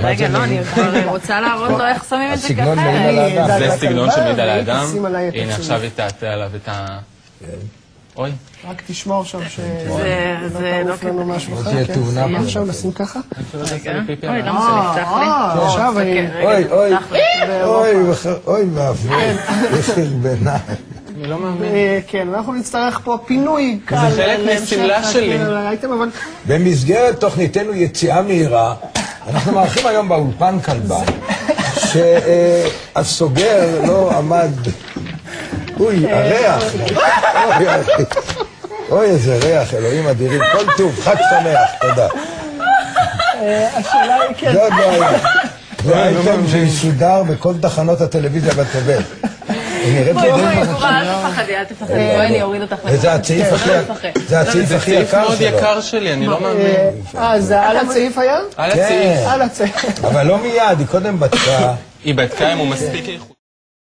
רגע, לא, אני כבר רוצה להראות לו איך שמים את זה ככה. זה סגנון שמעיד על האדם. הנה, עכשיו היא תעטה עליו את ה... אוי. רק תשמור שם ש... זה לא כדאי. משהו אחר, תהיה תאונה כן? עכשיו נשים ככה? אוי, למה זה נפתח לי? עכשיו אני... אוי ואבוי, יש חרבנה. אני לא מאמין. כן, אנחנו נצטרך פה פינוי קל. זה חלק מסמלה שלי. במסגרת תוכניתנו יציאה מהירה, אנחנו מארחים היום באולפן כלבה, שהסוגר לא עמד... אוי, הריח. אוי, איזה ריח, אלוהים אדירים. כל טוב, חג שמח, תודה. השאלה היא כן. זה עוד לא היה. זה אייטם שישודר בכל תחנות הטלוויזיה בתבל. בואי, אל תפחדי, אל תפחדי. בואי, אני אוריד אותך. זה הצעיף הכי יקר מאוד יקר שלי, אני לא מאמין. זה על הצעיף היה? על הצעיף. על הצעיף. אבל לא מיד, היא קודם בדקה. היא בדקה אם הוא מספיק איכות.